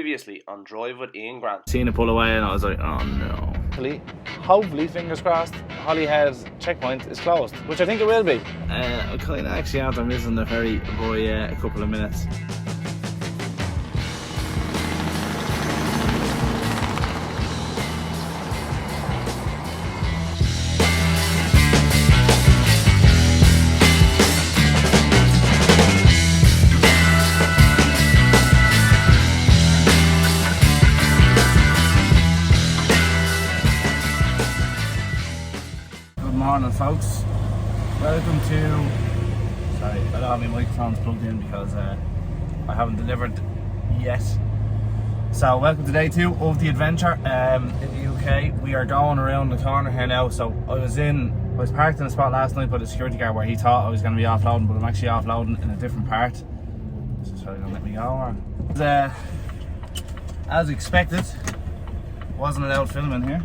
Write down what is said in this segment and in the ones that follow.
Previously on Drive with Ian Grant. Seen it pull away and I was like, oh no. Hopefully, fingers crossed, Holyhead checkpoint is closed, which I think it will be. I'm kind of actually after missing the ferry by a couple of minutes. Morning folks, welcome to, sorry I don't have my microphones plugged in because I haven't delivered yet. So welcome to day 2 of the adventure in the UK. We are going around the corner here now. So I was parked in a spot last night by the security guard where he thought I was going to be offloading, but I'm actually offloading in a different part. So he's probably going to let me go. Or as expected, wasn't allowed filming here.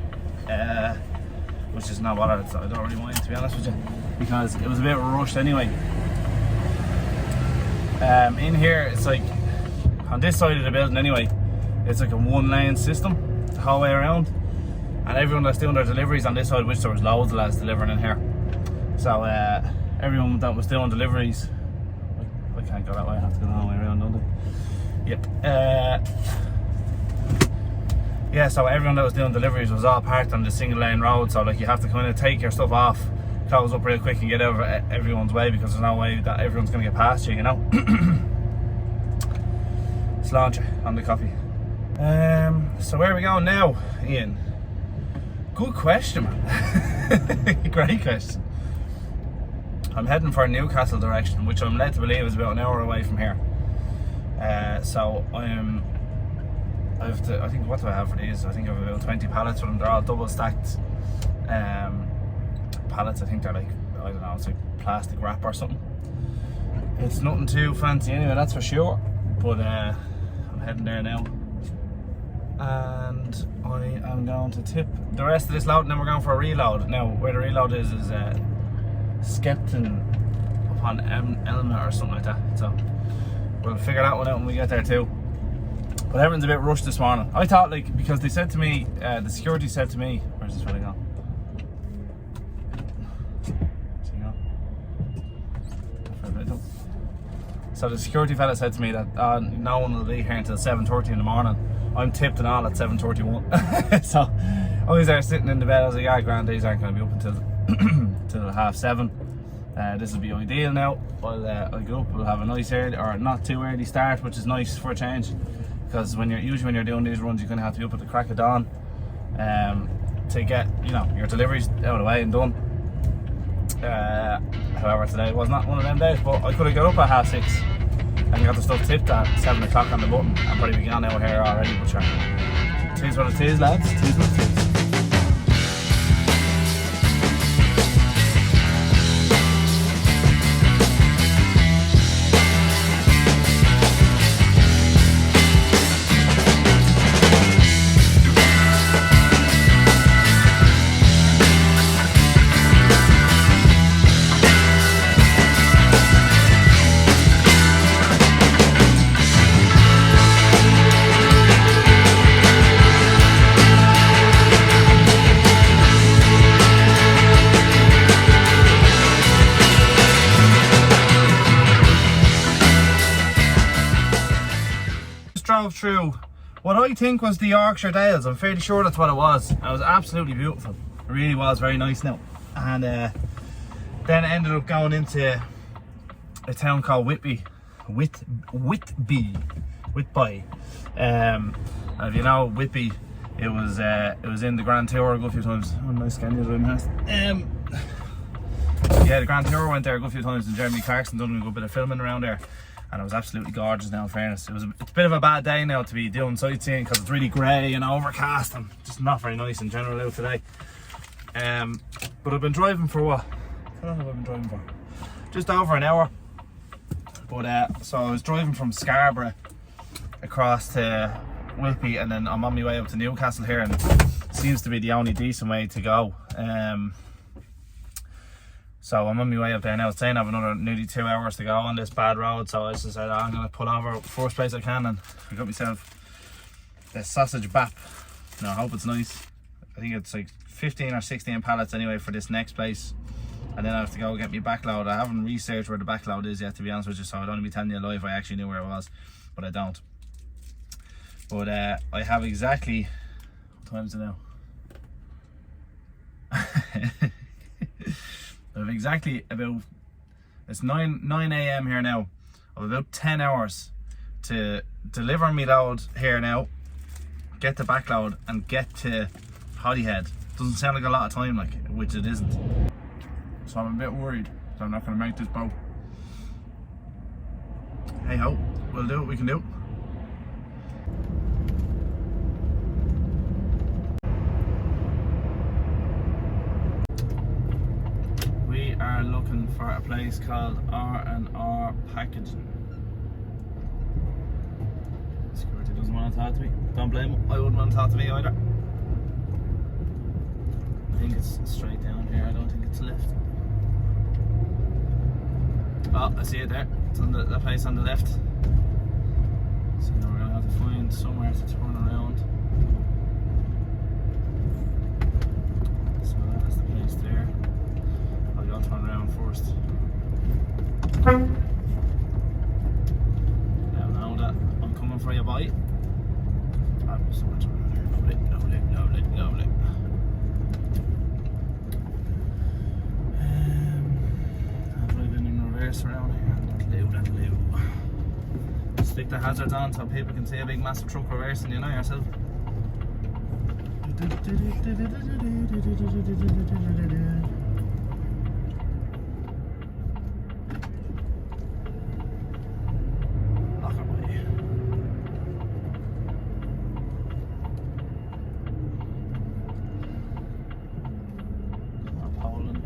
Which is not bothered, so I don't really mind, to be honest with you, because it was a bit rushed anyway. In here, it's like, on this side of the building anyway, it's like a 1-lane system the whole way around, and everyone that's doing their deliveries on this side, which there was loads of lads delivering in here. So everyone that was doing deliveries, I can't go that way, I have to go the whole way around, don't I? Yep. Yeah, so everyone that was doing deliveries was all parked on the single lane road, so like you have to kind of take your stuff off, close up real quick and get over everyone's way, because there's no way that everyone's going to get past you, you know. Sláinte on the coffee. So where are we going now, Ian? Good question, man. Great question. I'm heading for Newcastle direction, which I'm led to believe is about an hour away from here. So I think, what do I have for these? I think I have about 20 pallets for them. They're all double stacked pallets. I think they're like, I don't know, it's like plastic wrap or something. It's nothing too fancy anyway, that's for sure. But I'm heading there now. And I am going to tip the rest of this load and then we're going for a reload. Now, where the reload is Skepton upon Elma or something like that. So we'll figure that one out when we get there too. But everyone's a bit rushed this morning. I thought, like, because they said to me, the security said to me, where's this fella going? So the security fella said to me that no one will be here until 7:30 in the morning. I'm tipped and all at 7:31. So I was there sitting in the bed. I was like, yeah, grand, these aren't going to be up until till 7:30. This will be ideal now. I'll get up, we'll have a nice early, or not too early start, which is nice for a change. Because usually when you're doing these runs, you're going to have to be up at the crack of dawn to get, you know, your deliveries out of the way and done. However, today was not one of them days, but I could have got up at 6:30 and got the stuff tipped at 7 o'clock on the button and probably be gone out here already. But sure, it is what it is, lads. It is what it is. Drove through what I think was the Yorkshire Dales. I'm fairly sure that's what it was. It was absolutely beautiful. It really was very nice now. And then it ended up going into a town called Whitby. Whitby. If you know Whitby, it was in the Grand Tour a good few times. Oh, nice Scanias right past. Yeah, the Grand Tour went there a good few times, and Jeremy Clarkson done a good bit of filming around there. And it was absolutely gorgeous now, in fairness. It's a bit of a bad day now to be doing sightseeing because it's really grey and overcast and just not very nice in general out today. But I've been driving for what? How long have I been driving for? Just over an hour. But so I was driving from Scarborough across to Whitby, and then I'm on my way up to Newcastle here, and it seems to be the only decent way to go. So I'm on my way up there now. It's saying I have another nearly 2 hours to go on this bad road, so I just said I'm going to pull over first place I can and I got myself the sausage bap. No, I hope it's nice. I think it's like 15 or 16 pallets anyway for this next place. And then I have to go get my backload. I haven't researched where the backload is yet, to be honest with you, so I don't want to be telling you a lie if I actually knew where it was, but I don't. But I have exactly, what time is it now? I have exactly about, it's 9 a.m. here now. I have about 10 hours to deliver me load here now, get the backload and get to Holyhead. Doesn't sound like a lot of time, like, which it isn't. So I'm a bit worried that I'm not going to make this boat. Hey ho, we'll do what we can do. We are looking for a place called R&R Packaging. Security doesn't want to talk to me. Don't blame him. I wouldn't want to talk to me either. I think it's straight down here. I don't think it's left. Oh, I see it there. It's on the place on the left. So now we're going to have to find somewhere to turn around. So that's the place there. I'll go turn around first. Now that I'm coming for you, boy. Oh, so much around here. Lovely. Around here, that'll do. Stick the hazards on so people can see a big massive truck reversing, you know yourself. Lock away. More Poland.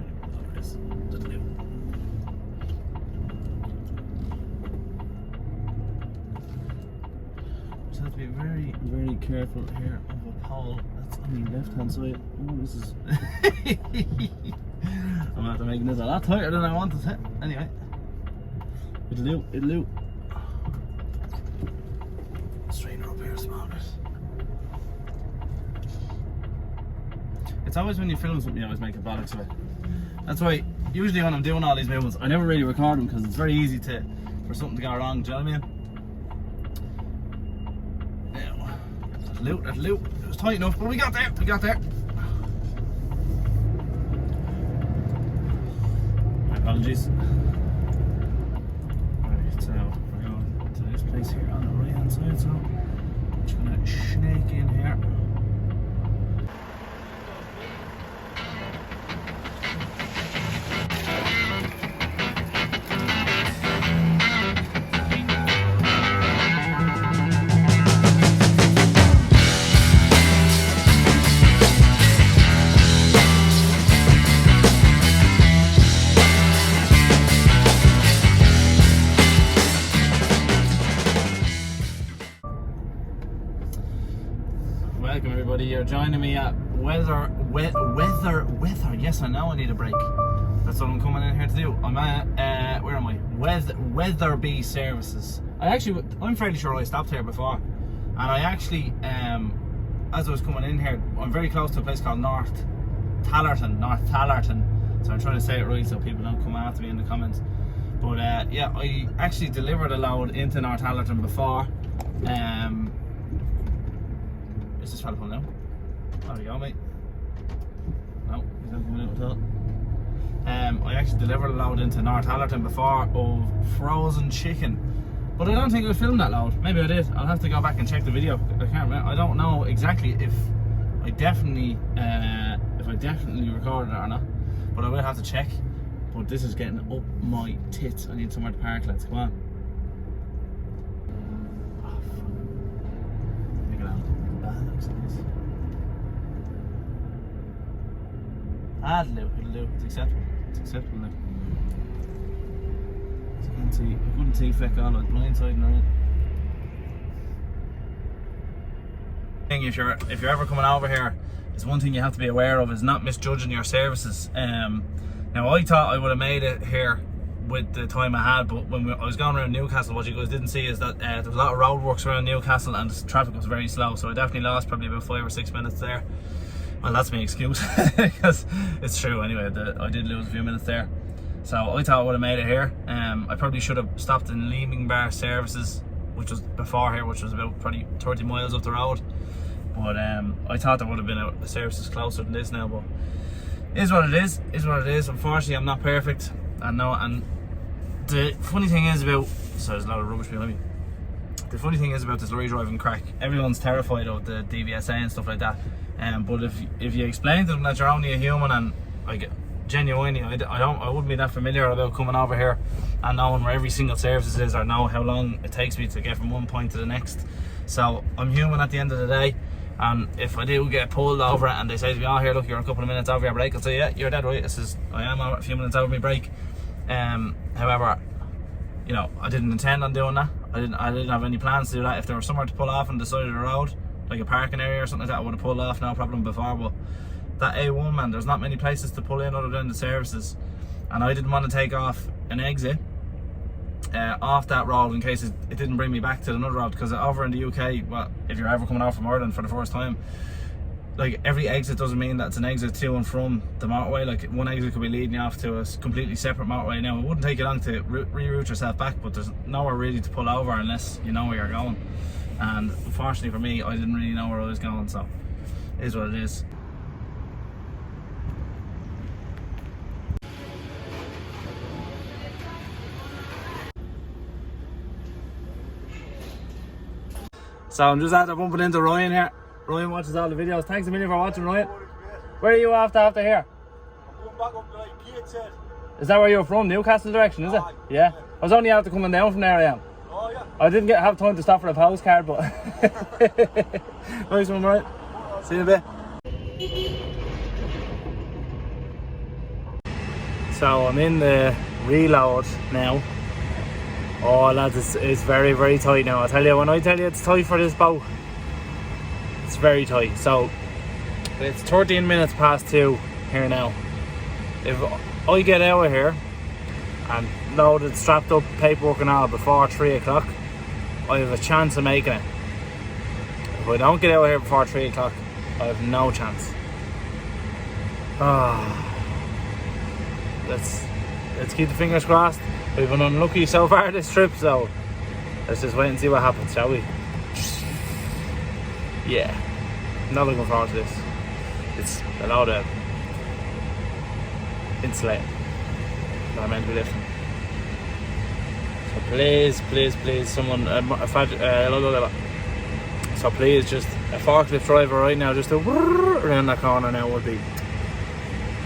Have to be very, very careful here of a pole that's on the left hand side. Oh, this is. I'm after making this a lot tighter than I wanted it. Anyway, it'll do. Straighten her up here a small bit. It's always when you film something, you always make a bollocks of it. That's why usually when I'm doing all these movements, I never really record them because it's very easy for something to go wrong. Do you know what I mean? That'll do. It was tight enough, but we got there. My apologies. Right, so we're going to this place here on the right hand side, so I'm just gonna snake in here. Welcome everybody, you're joining me at weather. Yes, I know I need a break. That's what I'm coming in here to do. I'm at, where am I? Weatherby Services. I'm fairly sure I stopped here before. And I actually, as I was coming in here, I'm very close to a place called North Tallerton. So I'm trying to say it right so people don't come after me in the comments. But yeah, I actually delivered a load into North Tallerton before. Is this fella coming now? There we go, mate. No, he's not coming out at all. I actually delivered a load into North Hallerton before of frozen chicken, but I don't think I filmed that load. Maybe I did. I'll have to go back and check the video. I can't remember. I don't know exactly if I definitely recorded it or not, but I will have to check. But this is getting up my tits. I need somewhere to park. Let's go on. It'll do. It's acceptable now. I couldn't see fleck on it, blindsiding around. If you're ever coming over here, there's one thing you have to be aware of is not misjudging your services. Now I thought I would have made it here with the time I had, but when I was going around Newcastle, what you guys didn't see is that there was a lot of roadworks around Newcastle and the traffic was very slow, so I definitely lost probably about 5 or 6 minutes there. Well, that's my excuse, because it's true anyway, I did lose a few minutes there. So I thought I would have made it here. I probably should have stopped in Leeming Bar Services, which was before here, which was about probably 30 miles up the road. But I thought there would have been a services closer than this now, but is what it is, Unfortunately, I'm not perfect. And the funny thing is about, so there's a lot of rubbish behind me. The funny thing is about this lorry driving crack, everyone's terrified of the DVSA and stuff like that. But if you explain to them that you're only a human, and genuinely, I wouldn't be that familiar about coming over here and knowing where every single service is, or know how long it takes me to get from one point to the next. So I'm human at the end of the day, and if I do get pulled over and they say to me, oh here, look, you're a couple of minutes over your break, I'll say, yeah, you're dead right, I am a few minutes over my break. However, you know, I didn't intend on doing that. I didn't have any plans to do that. If there was somewhere to pull off on the side of the road, like a parking area or something like that, I would have pulled off, no problem before. But that A1, man, there's not many places to pull in other than the services, and I didn't want to take off an exit off that road in case it didn't bring me back to another road, because over in the UK, well, if you're ever coming out from Ireland for the first time, like every exit doesn't mean that it's an exit to and from the motorway. Like one exit could be leading you off to a completely separate motorway. Now it wouldn't take you long to reroute yourself back, but there's nowhere really to pull over unless you know where you're going. And unfortunately for me, I didn't really know where I was going, so it is what it is. So I'm just after bumping into Ryan here. Ryan watches all the videos. Thanks a million for watching, Ryan. Where are you after here? I'm going back up to like Gateshead. Is that where you're from? Newcastle direction, is it? Yeah. I was only after coming down from there, I am. Oh yeah. I didn't have time to stop for a postcard, but nice one, right? See you in a bit. So I'm in the reload now. Oh lads, it's very, very tight now. I tell you, when I tell you it's tight for this boat, it's very tight. So it's 13 minutes past 2 here now. If I get out of here and loaded, strapped up, paperwork and all before 3 o'clock, I have a chance of making it. If I don't get out of here before 3 o'clock, I have no chance. Let's keep the fingers crossed. We've been unlucky so far this trip, so let's just wait and see what happens, shall we? Yeah, not looking forward to this. It's a load of insulating that I'm meant to be lifting. So please, someone, so please, just a forklift driver right now, just to around that corner now would be.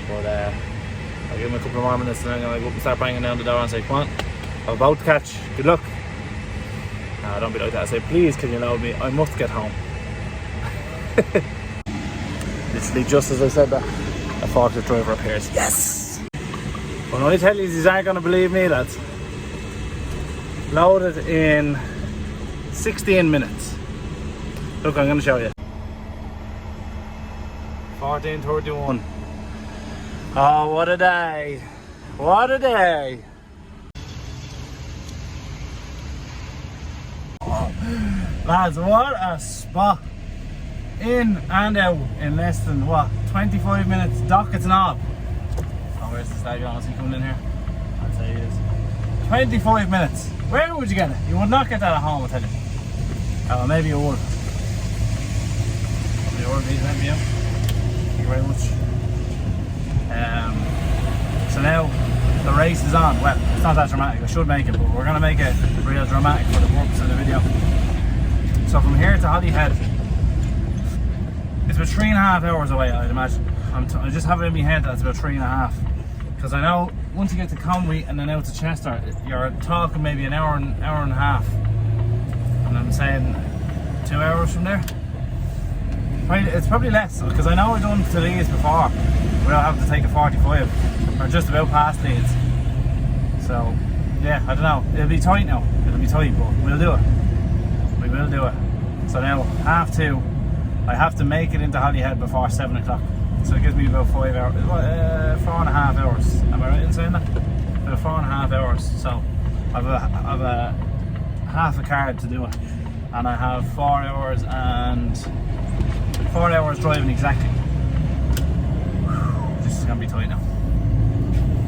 But I'll give him a couple of more minutes and then I'm going to go up and start banging down the door and say, come on, I'm about to catch, good luck. No, don't be like that. I say, please can you load me, I must get home. Literally just as I said that, a forklift driver appears. Yes! When I tell you, these aren't going to believe me, lads. Loaded in 16 minutes. Look, I'm going to show you. 14:31. Oh, what a day. What a day. Oh, lads, what a spot. In and out in less than, what, 25 minutes, dockets and all. Oh, where's the stag on? Is he coming in here? I'd say he is. 25 minutes. Where would you get it? You would not get that at home, I tell you. Oh, maybe you would. Probably would, maybe you. Thank you very much. So now the race is on. Well, it's not that dramatic. I should make it, but we're going to make it real dramatic for the purpose of the video. So from here to Holyhead, it's about 3.5 hours away, I'd imagine. I just have it in my head that it's about 3.5. Because I know once you get to Conwy and then out to Chester, you're talking maybe an hour and a half. And I'm saying 2 hours from there. It's probably less, because I know I've done to Leeds before without having to take a 45, or just about past Leeds. So, yeah, I don't know. It'll be tight now. It'll be tight, but we'll do it. We will do it. So now, 2:30, I have to make it into Holyhead before 7 o'clock. So it gives me about 5 hours, 4.5 hours. Am I right in saying that? about 4.5 hours. So I've a half a card to do it, and I have 4 hours and 4 hours driving exactly. This is gonna be tight now.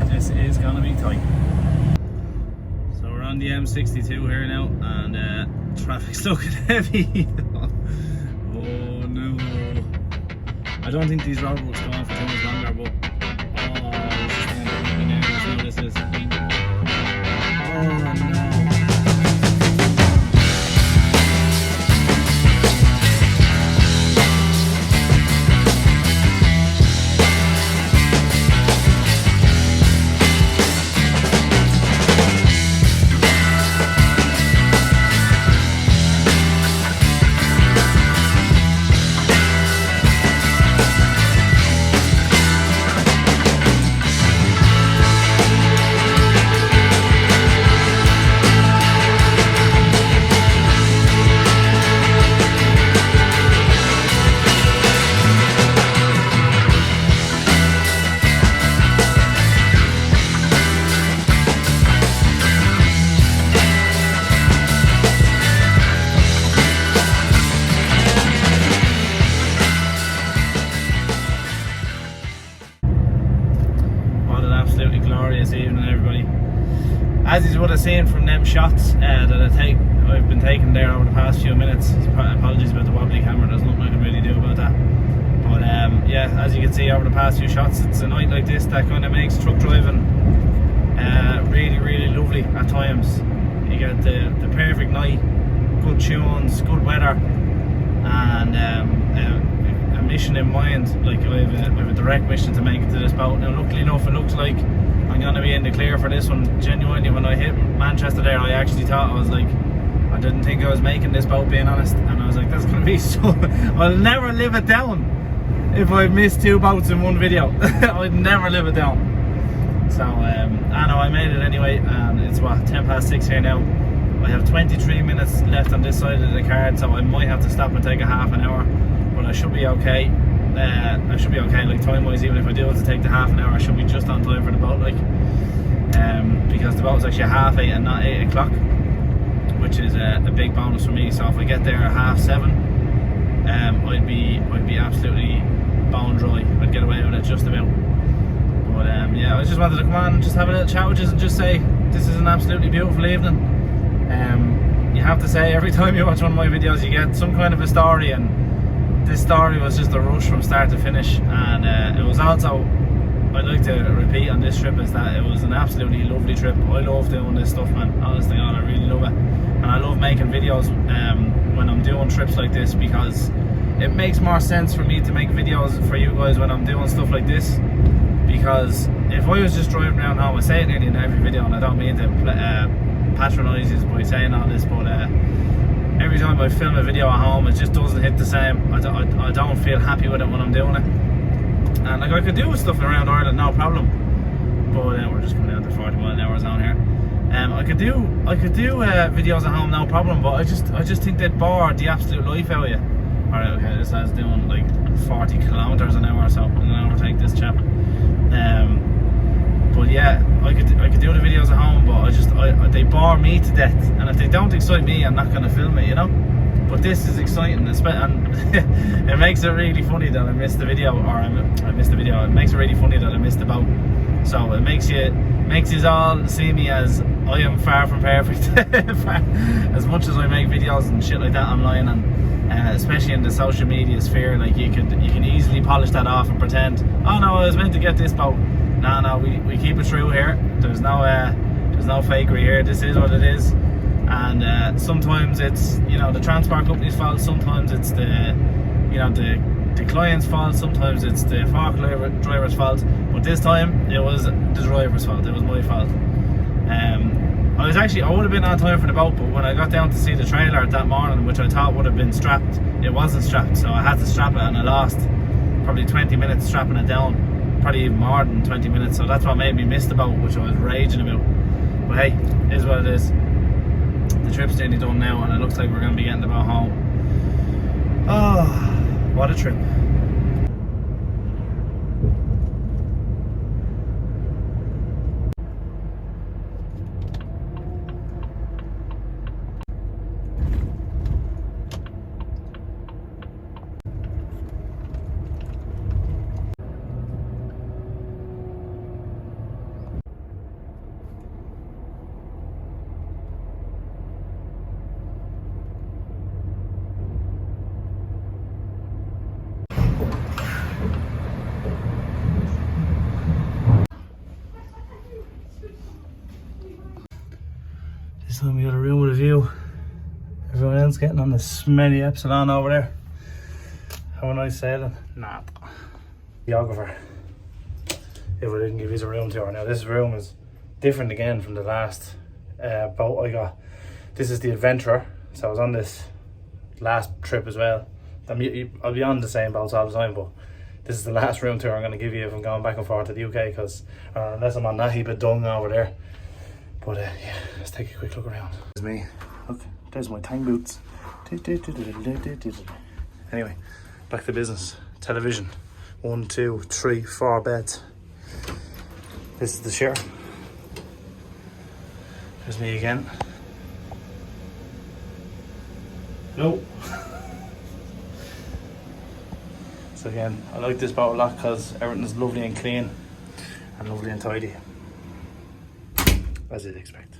This is gonna be tight. So we're on the M62 here now, and traffic's looking heavy. Oh no! I don't think these roadworks go on for too much longer, but this is oh no. Glorious evening, everybody. As you would have seen from them shots that I've been taking there over the past few minutes. Apologies about the wobbly camera, there's nothing I can really do about that. But yeah, as you can see over the past few shots, it's a night like this that kind of makes truck driving really, really lovely at times. You get the perfect night, good tunes, good weather, and a mission in mind. Like I have a direct mission to make it to this boat. Now luckily enough, it looks like I'm going to be in the clear for this one. Genuinely, when I hit Manchester there, I actually thought, I didn't think I was making this boat, being honest, and I was like, that's going to be so, I'll never live it down if I miss 2 boats in one video. I'd never live it down. So I know I made it anyway, and it's what, 6:10 here now. I have 23 minutes left on this side of the card, so I might have to stop and take a half an hour, but I should be okay. I should be okay, like time wise. Even if I do have to take the half an hour, I should be just on time for the boat, like because the boat's actually at 8:30 and not 8 o'clock, which is a big bonus for me. So if I get there at 7:30, I'd be absolutely bone dry. I'd get away with it just about. But yeah, I just wanted to come on and just have a little chat with you and just say this is an absolutely beautiful evening. You have to say, every time you watch one of my videos, you get some kind of a story, and this story was just a rush from start to finish. And it was also, I'd like to repeat on this trip, is that it was an absolutely lovely trip. I love doing this stuff, man. Honestly, I really love it, and I love making videos when I'm doing trips like this, because it makes more sense for me to make videos for you guys when I'm doing stuff like this. Because if I was just driving around home, I say it nearly in every video, and I don't mean to patronise you by saying all this, but every time I film a video at home, it just doesn't hit the same. I don't feel happy with it when I'm doing it. And like, I could do stuff around Ireland, no problem, but we're just coming down to 40 mile an hour zone here. I could do videos at home, no problem, but I just think they'd bore the absolute life out of you. Alright, okay, this guy's doing like 40 kilometers an hour or so. I'm gonna overtake this chap. But yeah, I could do the videos at home, but they bore me to death, and if they don't excite me, I'm not gonna film it, you know. But this is exciting, and it makes it really funny that I missed the video, or I missed the video. It makes it really funny that I missed the boat. So it makes you all see me as I am far from perfect. As much as I make videos and shit like that online, and especially in the social media sphere, like you can easily polish that off and pretend, oh no, I was meant to get this boat. No, we keep it true here. There's no fakery here. This is what it is. And sometimes it's, you know, the transport company's fault. Sometimes it's the client's fault. Sometimes it's the forklift driver's fault. But this time it was the driver's fault. It was my fault. I would have been on time for the boat, but when I got down to see the trailer that morning, which I thought would have been strapped, it wasn't strapped. So I had to strap it, and I lost probably 20 minutes strapping it down. Probably even more than 20 minutes, so that's what made me miss the boat, which I was raging about. But hey, it is what it is. The trip's nearly done now, and it looks like we're going to be getting the boat home. Oh, what a trip. This time we got a room with a view. Everyone else getting on the smelly Epsilon over there. Have a nice sailing? Nah. Geographer. If I didn't give you a room tour. Now this room is different again from the last boat I got. This is the Adventurer. So I was on this last trip as well. I'll be on the same boats all the time, but this is the last room tour I'm going to give you if I'm going back and forth to the UK, because unless I'm on that heap of dung over there. But yeah, let's take a quick look around. There's me. Look, there's my tang boots. Anyway, back to business. Television. 1, 2, 3, 4 beds. This is the chair. There's me again. Hello. So again, I like this boat a lot because everything's lovely and clean and lovely and tidy, as you'd expect.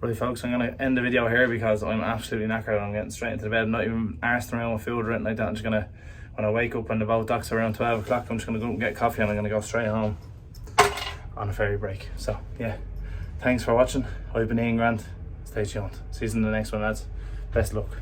Right folks, I'm going to end the video here because I'm absolutely knackered. I'm getting straight into the bed. I'm not even arsed around with food or anything like that. I'm just going to, when I wake up and the boat docks around 12 o'clock, I'm just going to go and get coffee and I'm going to go straight home on a ferry break. So yeah, thanks for watching. I've been Ian Grant. Stay tuned. See you in the next one, lads. Best luck.